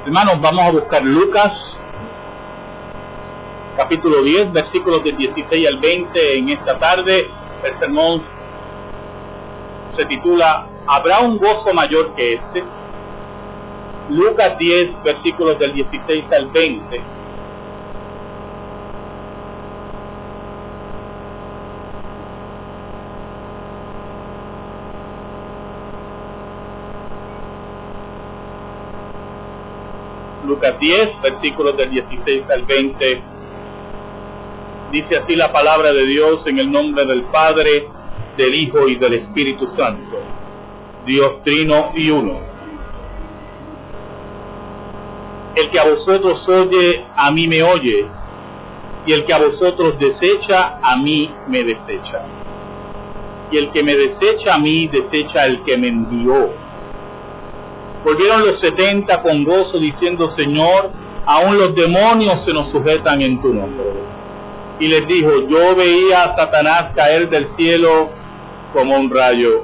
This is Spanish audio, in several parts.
Hermanos, vamos a buscar Lucas, capítulo 10, versículos del 16 al 20 en esta tarde. El sermón se titula ¿Habrá un gozo mayor que este? Lucas 10, versículos del 16 al 20. Lucas 10, versículos del 16 al 20. Dice así la palabra de Dios en el nombre del Padre, del Hijo y del Espíritu Santo, Dios trino y uno. El que a vosotros oye, a mí me oye, y el que a vosotros desecha, a mí me desecha. Y el que me desecha a mí, desecha al que me envió. Volvieron los 70 con gozo diciendo: Señor, aún los demonios se nos sujetan en tu nombre. Y les dijo: yo veía a Satanás caer del cielo como un rayo.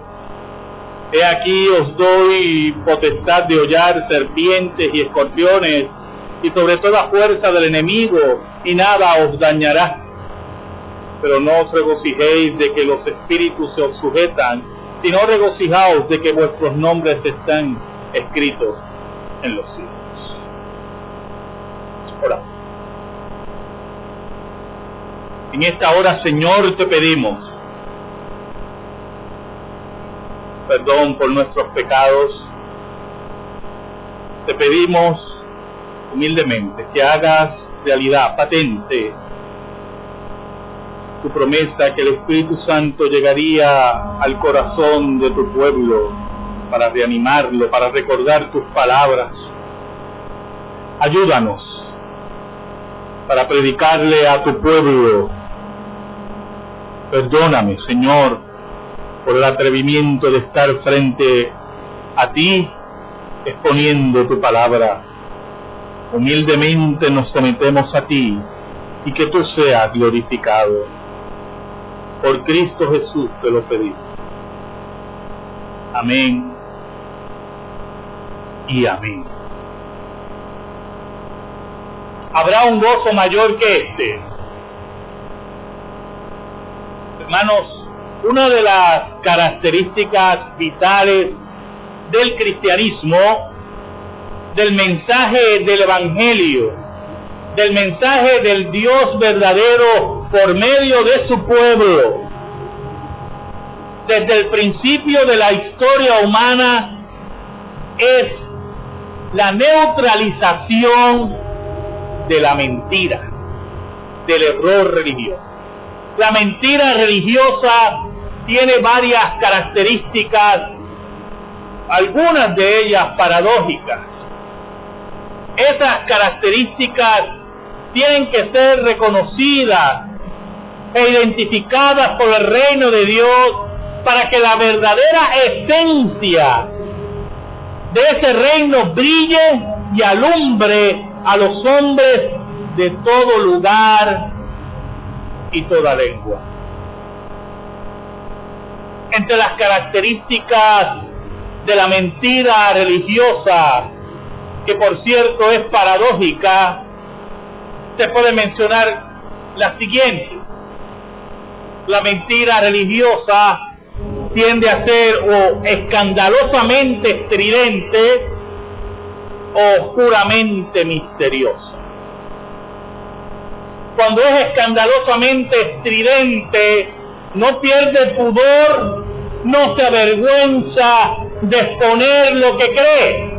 He aquí os doy potestad de hollar serpientes y escorpiones, y sobre toda fuerza del enemigo, y nada os dañará. Pero no os regocijéis de que los espíritus se os sujetan, sino regocijaos de que vuestros nombres están escritos en los cielos. Oramos. En esta hora, Señor, te pedimos perdón por nuestros pecados. Te pedimos humildemente que hagas realidad, patente, tu promesa que el Espíritu Santo llegaría al corazón de tu pueblo para reanimarlo, para recordar tus palabras. Ayúdanos para predicarle a tu pueblo. Perdóname, Señor, por el atrevimiento de estar frente a ti, exponiendo tu palabra. Humildemente nos sometemos a ti, y que tú seas glorificado. Por Cristo Jesús te lo pedimos. Amén y amén. ¿Habrá un gozo mayor que este? Hermanos, una de las características vitales del cristianismo, del mensaje del Evangelio, del mensaje del Dios verdadero por medio de su pueblo, desde el principio de la historia humana, es la neutralización de la mentira, del error religioso. La mentira religiosa tiene varias características, algunas de ellas paradójicas. Esas características tienen que ser reconocidas e identificadas por el reino de Dios para que la verdadera esencia de ese reino brille y alumbre a los hombres de todo lugar y toda lengua. Entre las características de la mentira religiosa, que por cierto es paradójica, se puede mencionar la siguiente. La mentira religiosa tiende a ser o escandalosamente estridente o oscuramente misteriosa. Cuando es escandalosamente estridente, no pierde el pudor, no se avergüenza de exponer lo que cree,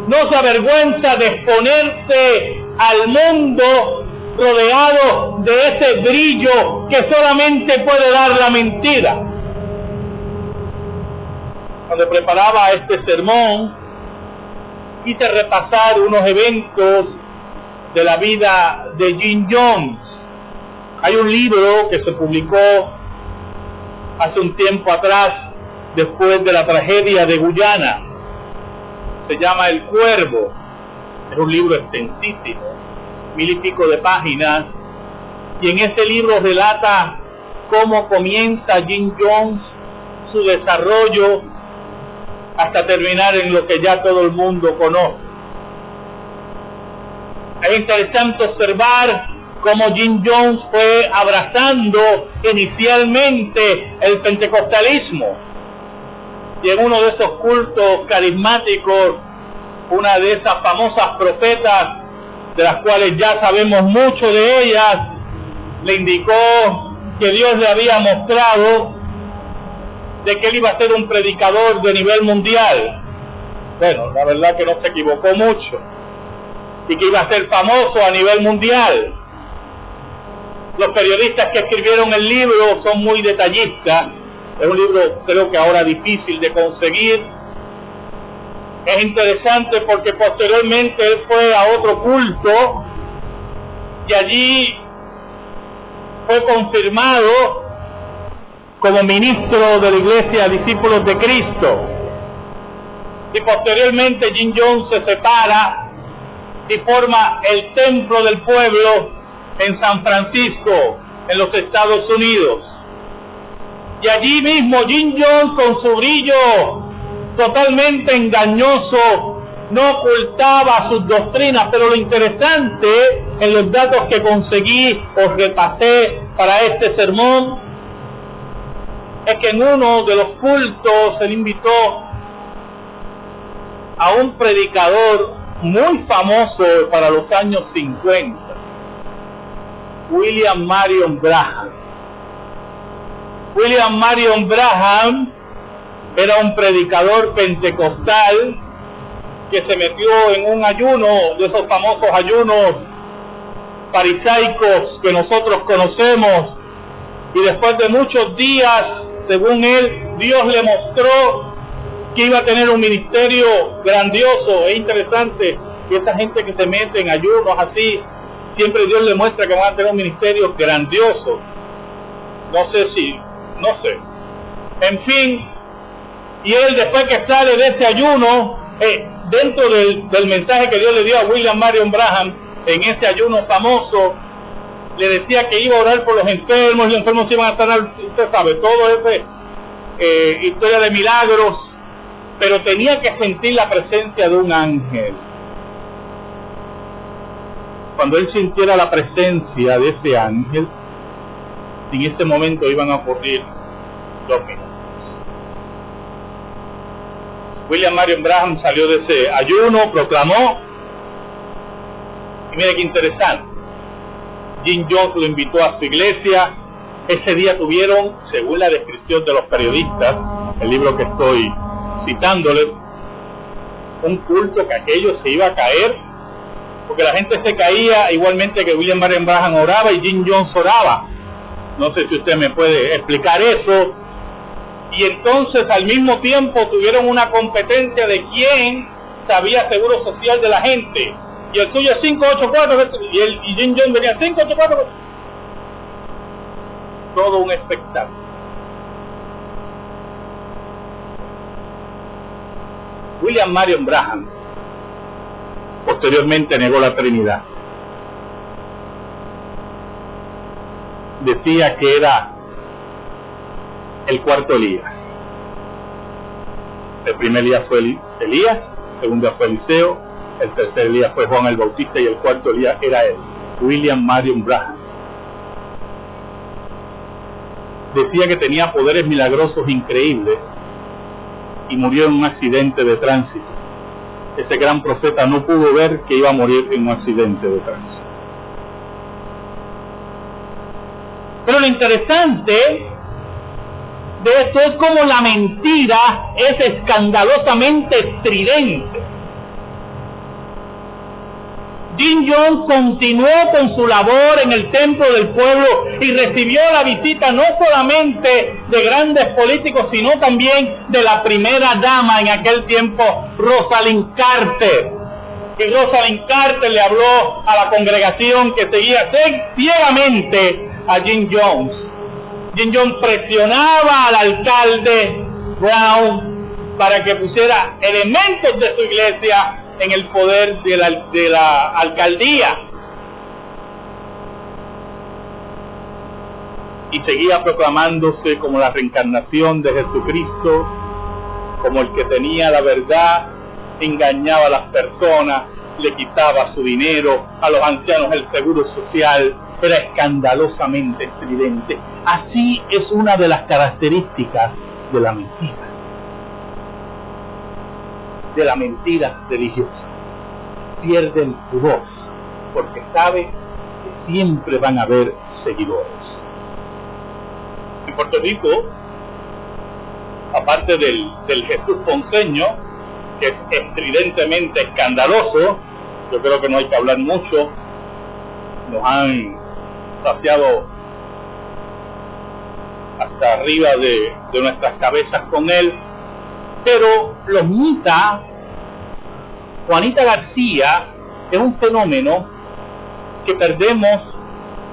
no se avergüenza de exponerse al mundo rodeado de ese brillo que solamente puede dar la mentira. Cuando preparaba este sermón, quise repasar unos eventos de la vida de Jim Jones. Hay un libro que se publicó hace un tiempo atrás, después de la tragedia de Guyana. Se llama El Cuervo. Es un libro extensísimo, 1000 y pico de páginas, y en este libro relata cómo comienza Jim Jones su desarrollo hasta terminar en lo que ya todo el mundo conoce, Es interesante observar cómo Jim Jones fue abrazando inicialmente el pentecostalismo. Y en uno de esos cultos carismáticos, una de esas famosas profetas, de las cuales ya sabemos mucho de ellas, le indicó que Dios le había mostrado de que él iba a ser un predicador de nivel mundial. Bueno, la verdad que no se equivocó mucho, y que iba a ser famoso a nivel mundial. Los periodistas que escribieron el libro son muy detallistas. Es un libro, creo que ahora difícil de conseguir. Es interesante porque posteriormente él fue a otro culto y allí fue confirmado como ministro de la Iglesia Discípulos de Cristo. Y posteriormente Jim Jones se separa y forma el Templo del Pueblo en San Francisco, en los Estados Unidos. Y allí mismo Jim Jones, con su brillo totalmente engañoso, no ocultaba sus doctrinas. Pero lo interesante, en los datos que conseguí o repasé para este sermón, es que en uno de los cultos él invitó a un predicador muy famoso para los años 50, William Marion Branham. William Marion Branham era un predicador pentecostal que se metió en un ayuno, de esos famosos ayunos farisaicos que nosotros conocemos, y después de muchos días, según él, Dios le mostró que iba a tener un ministerio grandioso. Es interesante que esa gente que se mete en ayunos así, siempre Dios le muestra que van a tener un ministerio grandioso. No sé. En fin, y él, después que sale de ese ayuno, dentro del mensaje que Dios le dio a William Marion Branham, en ese ayuno famoso, le decía que iba a orar por los enfermos, y los enfermos se iban a sanar. Usted sabe, todo ese historia de milagros, pero tenía que sentir la presencia de un ángel. Cuando él sintiera la presencia de ese ángel, en ese momento iban a ocurrir dos milagros. William Marion Branham salió de ese ayuno, proclamó, y mire qué interesante, Jim Jones lo invitó a su iglesia. Ese día tuvieron, según la descripción de los periodistas, el libro que estoy citándoles, un culto que aquello se iba a caer, porque la gente se caía igualmente que William Marion Branham oraba y Jim Jones oraba. No sé si usted me puede explicar eso. Y entonces al mismo tiempo tuvieron una competencia de quién sabía seguro social de la gente. Y el suyo es 584, y Jim Jones venía 584. Todo un espectáculo. William Marion Branham posteriormente negó la Trinidad. Decía que era el cuarto Elías. El primer Elías fue Elías, el segundo fue Eliseo, el tercer Elías fue Juan el Bautista y el cuarto Elías era él, William Marion Branham. Decía que tenía poderes milagrosos increíbles y murió en un accidente de tránsito. Ese gran profeta no pudo ver que iba a morir en un accidente de tránsito. Pero lo interesante de esto es como la mentira es escandalosamente estridente. Jim Jones continuó con su labor en el Templo del Pueblo y recibió la visita no solamente de grandes políticos, sino también de la primera dama en aquel tiempo, Rosalind Carter. Y Rosalind Carter le habló a la congregación que seguía ciegamente a Jim Jones. Jim Jones presionaba al alcalde Brown para que pusiera elementos de su iglesia en el poder de la alcaldía. Y seguía proclamándose como la reencarnación de Jesucristo, como el que tenía la verdad, engañaba a las personas le quitaba su dinero, a los ancianos el seguro social, era escandalosamente estridente. Así es una de las características de la mentira religiosa. Pierde el pudor, porque sabe que siempre van a haber seguidores. En Puerto Rico, aparte del Jesús ponceño, que es estridentemente escandaloso, yo creo que no hay que hablar mucho, nos han saciado hasta arriba de nuestras cabezas con él, pero los mitas, Juanita García, es un fenómeno que perdemos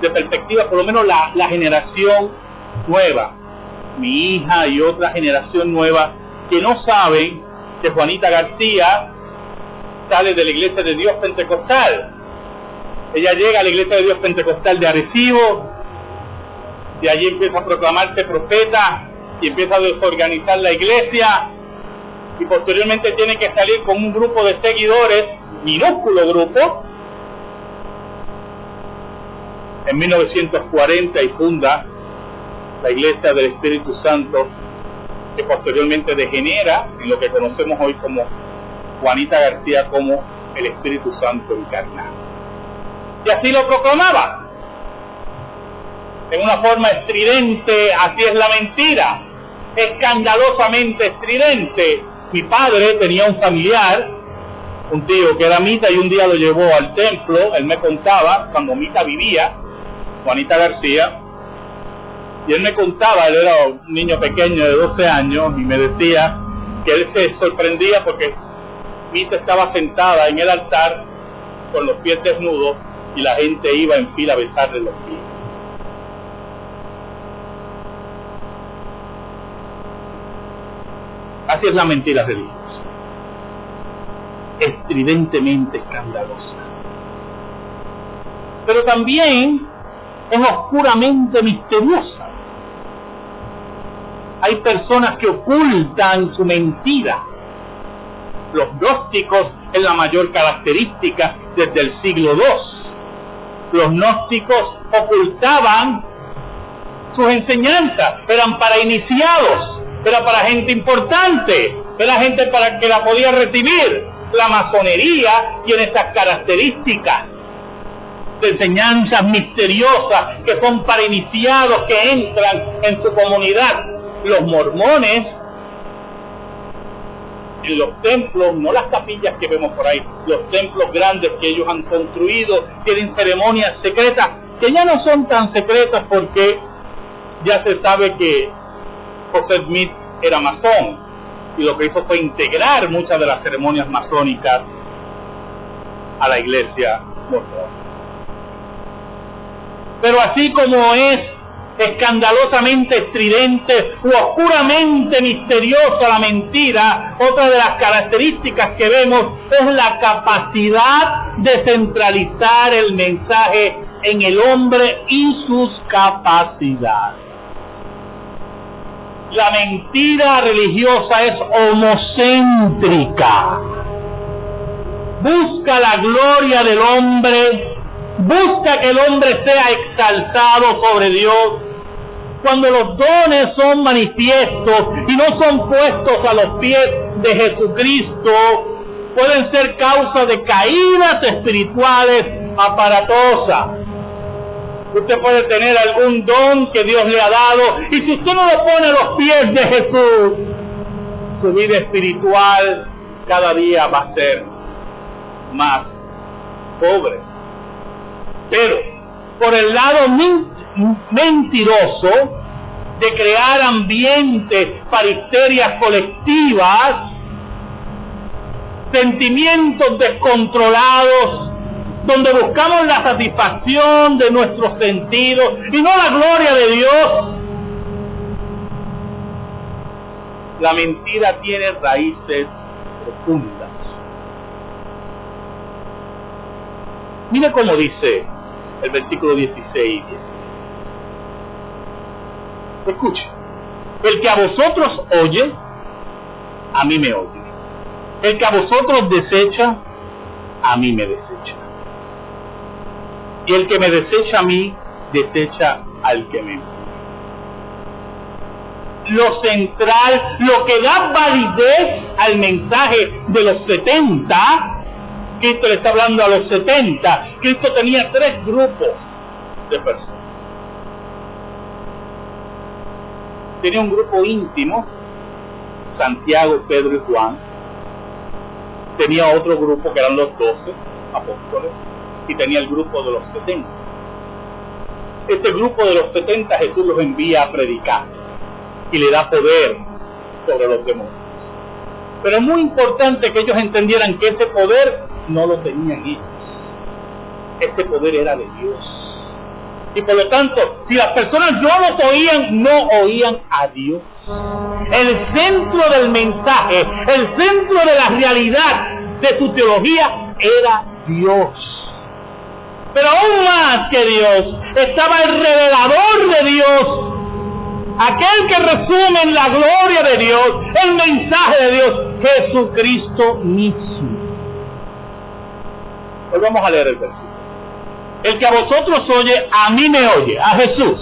de perspectiva, por lo menos la generación nueva, mi hija y otra generación nueva, que no saben que Juanita García sale de la Iglesia de Dios Pentecostal. Ella llega a la Iglesia de Dios Pentecostal de Arecibo, de allí empieza a proclamarse profeta y empieza a desorganizar la iglesia, y posteriormente tiene que salir con un grupo de seguidores, minúsculo grupo, en 1940, y funda la Iglesia del Espíritu Santo, que posteriormente degenera en lo que conocemos hoy como Juanita García, como el Espíritu Santo encarnado. Y así lo proclamaba, en una forma estridente. Así es la mentira, escandalosamente estridente. Mi padre tenía un familiar, un tío que era Mita, y un día lo llevó al templo. Él me contaba, cuando Mita vivía, Juanita García, y él me contaba, él era un niño pequeño de 12 años, y me decía que él se sorprendía porque Mita estaba sentada en el altar con los pies desnudos y la gente iba en fila a besarle los pies. Así es la mentira religiosa, estridentemente escandalosa, pero también es oscuramente misteriosa. Hay personas que ocultan su mentira. Los gnósticos es la mayor característica desde el siglo II. Los gnósticos ocultaban sus enseñanzas, eran para iniciados, era para gente importante, era gente para que la podía recibir. La masonería tiene estas características de enseñanzas misteriosas que son para iniciados que entran en su comunidad. Los mormones, en los templos, no las capillas que vemos por ahí, los templos grandes que ellos han construido, tienen ceremonias secretas, que ya no son tan secretas porque ya se sabe que Joseph Smith era masón, y lo que hizo fue integrar muchas de las ceremonias masónicas a la iglesia mormona. Pero así como es escandalosamente estridente u oscuramente misteriosa la mentira, otra de las características que vemos es la capacidad de centralizar el mensaje en el hombre y sus capacidades. La mentira religiosa es homocéntrica. Busca la gloria del hombre, busca que el hombre sea exaltado sobre Dios. Cuando los dones son manifiestos y no son puestos a los pies de Jesucristo, pueden ser causa de caídas espirituales aparatosas. Usted puede tener algún don que Dios le ha dado, y si usted no lo pone a los pies de Jesús, su vida espiritual cada día va a ser más pobre. Pero por el lado mentiroso de crear ambientes para histerias colectivas, sentimientos descontrolados, donde buscamos la satisfacción de nuestros sentidos y no la gloria de Dios, la mentira tiene raíces profundas. Mire cómo dice el versículo 16 y 10. Escuche: el que a vosotros oye, a mí me oye. El que a vosotros desecha, a mí me desecha. Y el que me desecha a mí, desecha al que me envía. Lo central, lo que da validez al mensaje de los 70, Cristo le está hablando a los 70, Cristo tenía 3 grupos de personas. Tenía un grupo íntimo, Santiago, Pedro y Juan. Tenía otro grupo que eran los 12 apóstoles, y tenía el grupo de los 70. Este grupo de los 70 Jesús los envía a predicar y le da poder sobre los demonios. Pero es muy importante que ellos entendieran que ese poder no lo tenían ellos. Ese poder era de Dios. Y por lo tanto, si las personas no los oían, no oían a Dios. El centro del mensaje, el centro de la realidad de su teología era Dios. Pero aún más que Dios, estaba el revelador de Dios, aquel que resume en la gloria de Dios, el mensaje de Dios, Jesucristo mismo. Hoy vamos a leer el versículo. El que a vosotros oye, a mí me oye, a Jesús.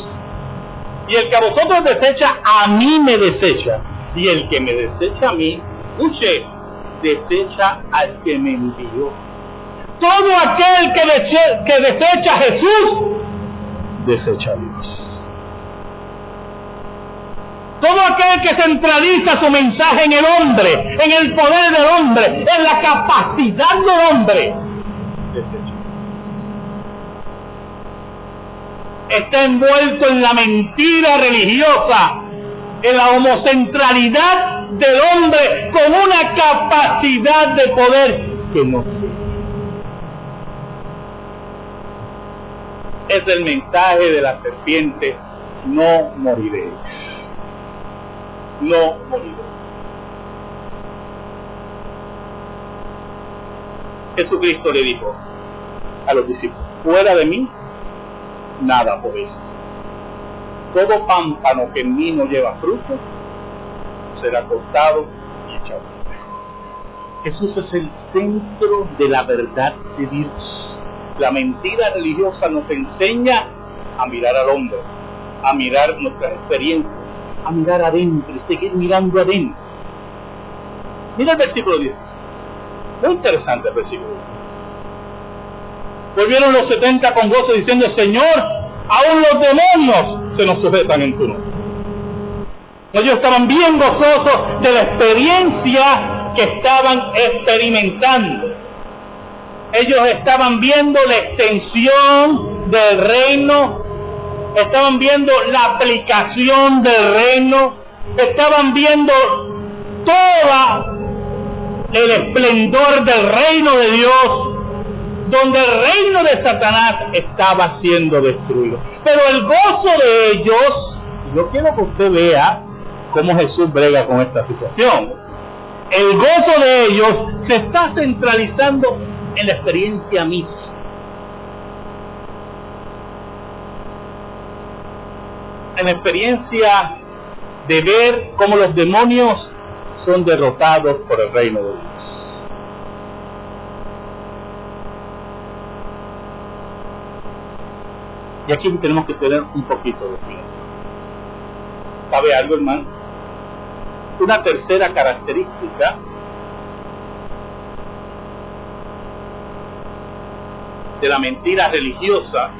Y el que a vosotros desecha, a mí me desecha. Y el que me desecha a mí, escuche, desecha al que me envió. Todo aquel que desecha a Jesús, desecha a Dios. Todo aquel que centraliza su mensaje en el hombre, en el poder del hombre, en la capacidad del hombre, desecha. Está envuelto en la mentira religiosa, en la homocentralidad del hombre con una capacidad de poder que no tiene. Es el mensaje de la serpiente: no moriréis. No moriréis. Jesucristo le dijo a los discípulos: fuera de mí nada podéis. Todo pámpano que en mí no lleva fruto será cortado y echado. Jesús es el centro de la verdad de Dios. La mentira religiosa nos enseña a mirar al hombre, a mirar nuestras experiencias, a mirar adentro y seguir mirando adentro. Mira el versículo 10. Muy interesante el versículo 10. Volvieron los 70 con gozo diciendo: Señor, aún los demonios se nos sujetan en tu nombre. Ellos estaban bien gozosos de la experiencia que estaban experimentando. Ellos estaban viendo la extensión del reino, estaban viendo la aplicación del reino, estaban viendo todo el esplendor del reino de Dios, donde el reino de Satanás estaba siendo destruido. Pero el gozo de ellos, yo quiero que usted vea cómo Jesús brega con esta situación. El gozo de ellos se está centralizando en la experiencia misma. En la experiencia de ver cómo los demonios son derrotados por el reino de Dios. Y aquí tenemos que tener un poquito de cuidado. ¿Sabe algo, hermano? Una tercera característica de la mentira religiosa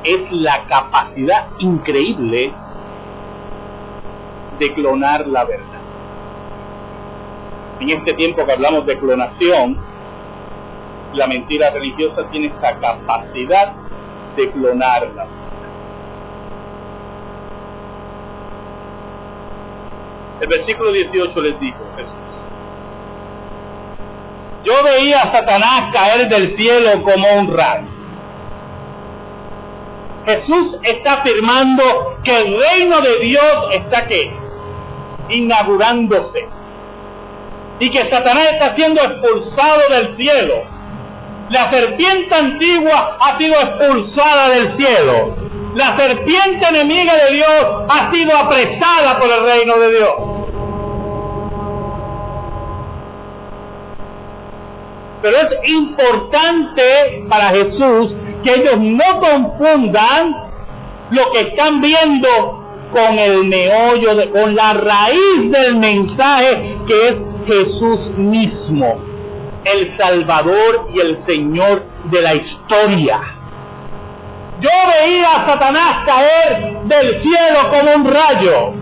es la capacidad increíble de clonar la verdad. En este tiempo que hablamos de clonación, la mentira religiosa tiene esta capacidad de clonarla. El versículo 18 les dijo Jesús: yo veía a Satanás caer del cielo como un rayo. Jesús está afirmando que el reino de Dios está ¿qué? Inaugurándose, y que Satanás está siendo expulsado del cielo. La serpiente antigua ha sido expulsada del cielo. La serpiente enemiga de Dios ha sido apresada por el reino de Dios. Pero es importante para Jesús que ellos no confundan lo que están viendo con el meollo, con la raíz del mensaje, que es Jesús mismo, el Salvador y el Señor de la historia. Yo veía a Satanás caer del cielo como un rayo.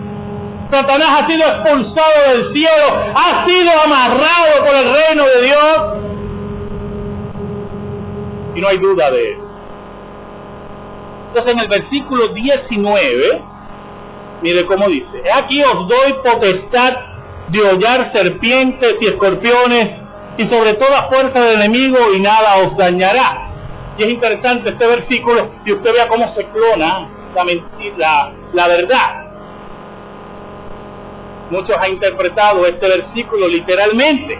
Satanás ha sido expulsado del cielo, ha sido amarrado por el reino de Dios, y no hay duda de eso. Entonces en el versículo 19, mire cómo dice: aquí os doy potestad de hollar serpientes y escorpiones y sobre toda fuerza del enemigo, y nada os dañará. Y es interesante este versículo, y usted vea cómo se clona la verdad. Muchos han interpretado este versículo literalmente.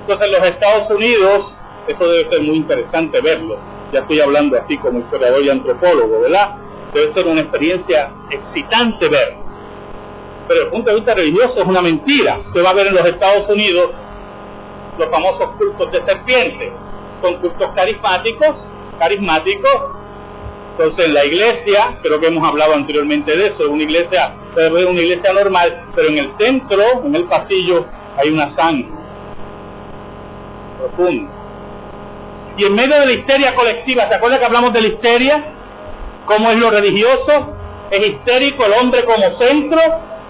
Entonces en los Estados Unidos, esto debe ser muy interesante verlo. Ya estoy hablando así como historiador y antropólogo, ¿verdad? Debe ser una experiencia excitante verlo. Pero desde el punto de vista religioso es una mentira. Usted va a ver en los Estados Unidos los famosos cultos de serpientes. Son cultos carismáticos. Entonces en la iglesia, creo que hemos hablado anteriormente de eso, es una iglesia normal, pero en el centro, en el pasillo, hay una zanja profunda. Y en medio de la histeria colectiva, ¿se acuerda que hablamos de la histeria? ¿Cómo es lo religioso? Es histérico el hombre como centro,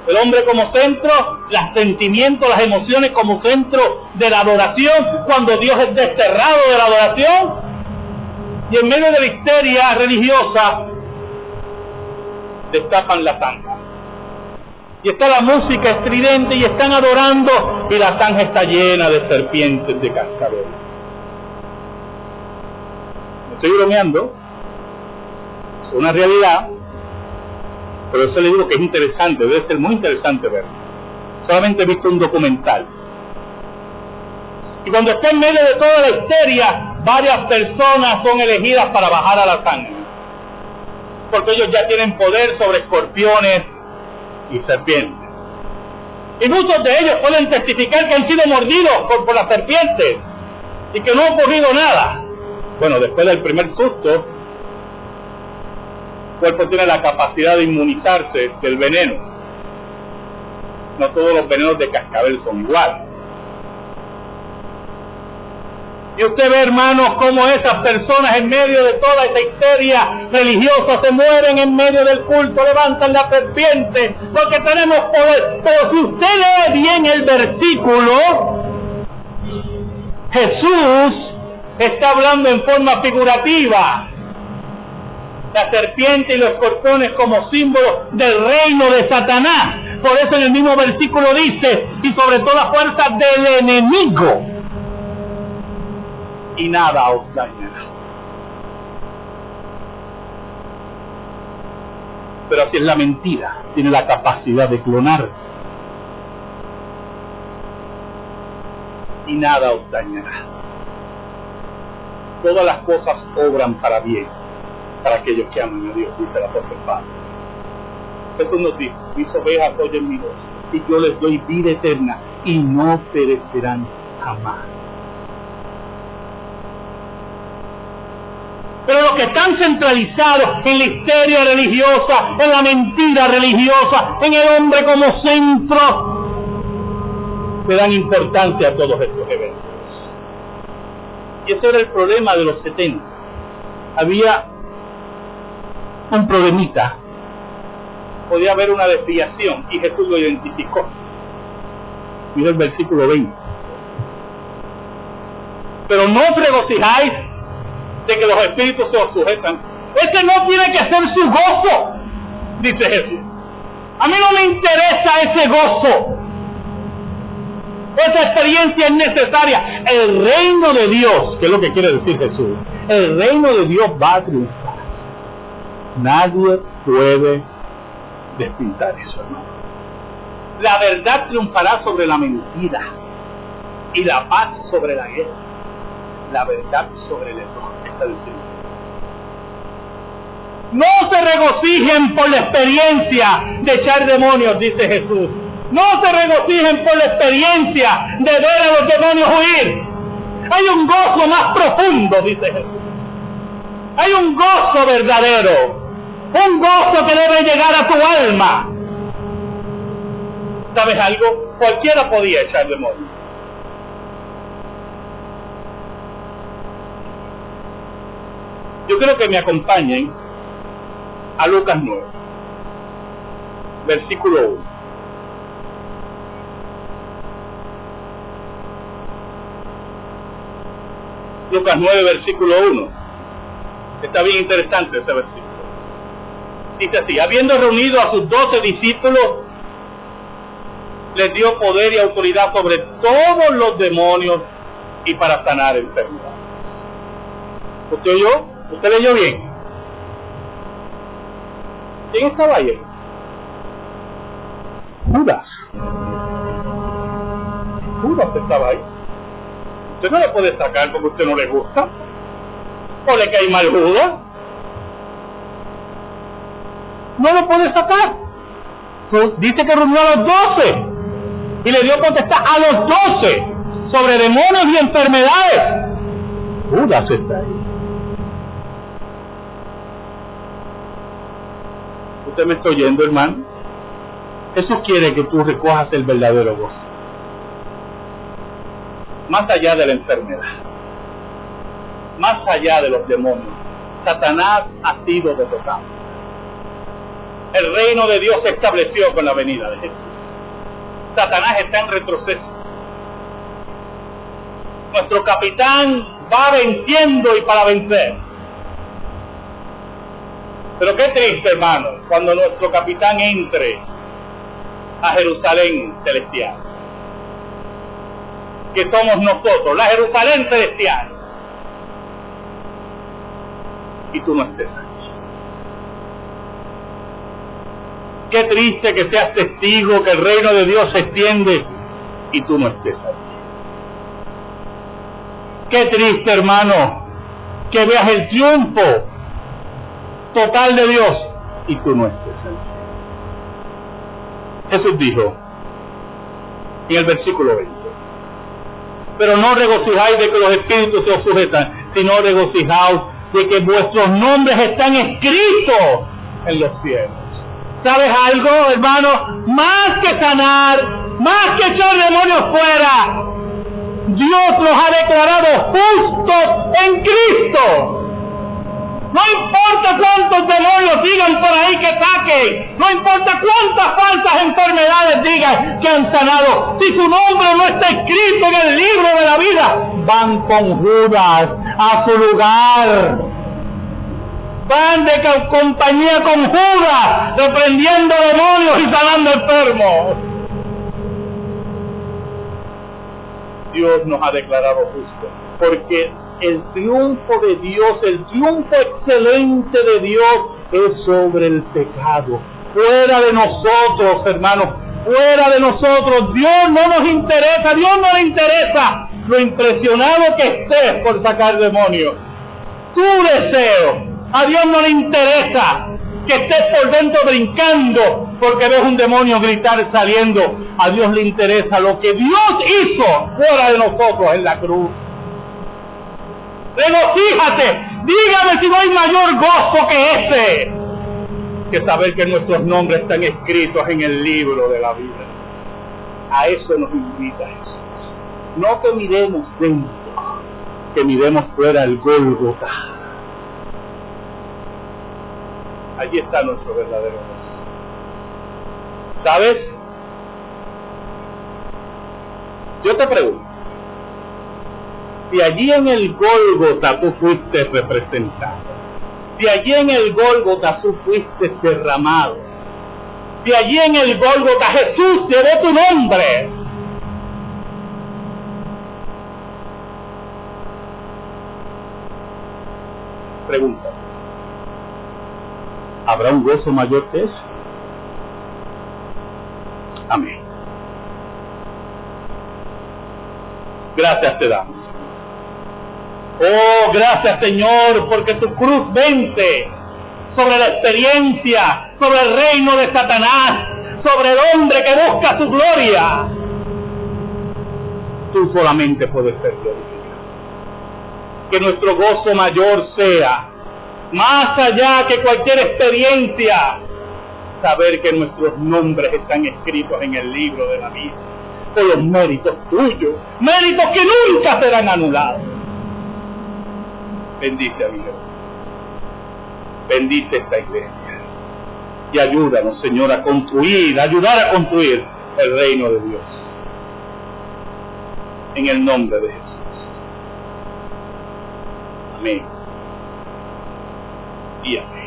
los sentimientos, las emociones como centro de la adoración, cuando Dios es desterrado de la adoración. Y en medio de la histeria religiosa, destapan la zanja. Y está la música estridente y están adorando, y la zanja está llena de serpientes de cascabel. Me estoy bromeando, es una realidad, pero eso le digo que es interesante, debe ser muy interesante verlo. Solamente he visto un documental. Y cuando está en medio de toda la histeria, varias personas son elegidas para bajar a la zanja, porque ellos ya tienen poder sobre escorpiones y serpientes. Y muchos de ellos pueden testificar que han sido mordidos por las serpientes y que no ha ocurrido nada. Bueno, después del primer susto, el cuerpo tiene la capacidad de inmunizarse del veneno. No todos los venenos de cascabel son iguales. Y usted ve, hermanos, cómo esas personas en medio de toda esa histeria religiosa se mueren en medio del culto, levantan la serpiente, porque tenemos poder. Pero si usted lee bien el versículo, Jesús está hablando en forma figurativa. La serpiente y los escorpiones como símbolo del reino de Satanás. Por eso en el mismo versículo dice: y sobre toda fuerza del enemigo, y nada os dañará. Pero así es la mentira, tiene la capacidad de clonar. Y nada os dañará. Todas las cosas obran para bien, para aquellos que aman a Dios, dice el apóstol Pablo. Jesús nos dice: mis ovejas oyen mi voz, y yo les doy vida eterna, y no perecerán jamás. Pero los que están centralizados en la histeria religiosa, en la mentira religiosa, en el hombre como centro, le dan importancia a todos estos eventos. Y ese era el problema de los 70. Había un problemita. Podía haber una desviación, y Jesús lo identificó. Mira el versículo 20. Pero no os regocijáis de que los espíritus se os sujetan. Ese no tiene que ser su gozo, dice Jesús. A mí no me interesa ese gozo. Esa experiencia es necesaria. El reino de Dios, que es lo que quiere decir Jesús, el reino de Dios va a triunfar. Nadie puede despintar eso, hermano. La verdad triunfará sobre la mentira, y la paz sobre la guerra, la verdad sobre el error. No se regocijen por la experiencia de echar demonios, dice Jesús. No se regocijen por la experiencia de ver a los demonios huir. Hay un gozo más profundo, dice Jesús. Hay un gozo verdadero, un gozo que debe llegar a tu alma. ¿Sabes algo? Cualquiera podía echar demonios. Yo quiero que me acompañen a Lucas 9, versículo 1. Lucas 9, versículo 1. Está bien interesante este versículo. Dice así: habiendo reunido a sus 12 discípulos, les dio poder y autoridad sobre todos los demonios y para sanar enfermedades. ¿Usted oyó? ¿Usted leyó bien? ¿Quién estaba ahí? Judas. Judas estaba ahí. Usted no lo puede sacar porque a usted no le gusta. ¿O le cae mal Judas? No lo puede sacar. Dice que reunió a los 12 y le dio potestad a los 12 sobre demonios y enfermedades. Judas está ahí. ¿Usted me está oyendo, hermano? Jesús quiere que tú recojas el verdadero gozo. Más allá de la enfermedad, más allá de los demonios, Satanás ha sido derrotado. El reino de Dios se estableció con la venida de Jesús. Satanás está en retroceso. Nuestro capitán va venciendo y para vencer. Pero qué triste, hermano, cuando nuestro capitán entre a Jerusalén celestial. Que somos nosotros, la Jerusalén celestial. Y tú no estés aquí. Qué triste que seas testigo que el reino de Dios se extiende y tú no estés aquí. Qué triste, hermano, que veas el triunfo total de Dios y tú no estés aquí. Jesús dijo en el versículo 20: pero no regocijáis de que los espíritus se os sujetan, sino regocijaos de que vuestros nombres están escritos en los cielos. ¿Sabes algo, hermano? Más que sanar, más que echar demonios fuera, Dios los ha declarado justos en Cristo. No importa cuántos demonios digan por ahí que saquen, no importa cuántas falsas enfermedades digan que han sanado, si su nombre no está escrito en el libro de la vida, van con Judas a su lugar. Van de compañía con Judas, reprendiendo demonios y sanando enfermos. Dios nos ha declarado justos, porque el triunfo de Dios, el triunfo excelente de Dios es sobre el pecado. Fuera de nosotros, hermanos, fuera de nosotros, Dios no nos interesa, Dios no le interesa lo impresionado que estés por sacar demonios. Tu deseo, a Dios no le interesa que estés por dentro brincando porque ves un demonio gritar saliendo. A Dios le interesa lo que Dios hizo fuera de nosotros en la cruz. Regocíjate, dígame si no hay mayor gozo que ese, que saber que nuestros nombres están escritos en el libro de la vida. A eso nos invita Jesús. No que miremos dentro, que miremos fuera el Gólgota. Allí está nuestro verdadero gozo. ¿Sabes? Yo te pregunto, si allí en el Gólgota tú fuiste representado, si allí en el Gólgota tú fuiste derramado, si allí en el Gólgota Jesús llevó tu nombre, pregunta, ¿habrá un gozo mayor que eso? Amén. Gracias te damos. Oh, gracias Señor, porque tu cruz vence sobre la experiencia, sobre el reino de Satanás, sobre el hombre que busca su gloria. Tú solamente puedes ser glorificado. Que nuestro gozo mayor sea, más allá que cualquier experiencia, saber que nuestros nombres están escritos en el libro de la vida, por los méritos tuyos, méritos que nunca serán anulados. Bendice a mi Dios, bendice esta iglesia, y ayúdanos, Señor, a ayudar a construir el reino de Dios. En el nombre de Jesús. Amén. Y amén.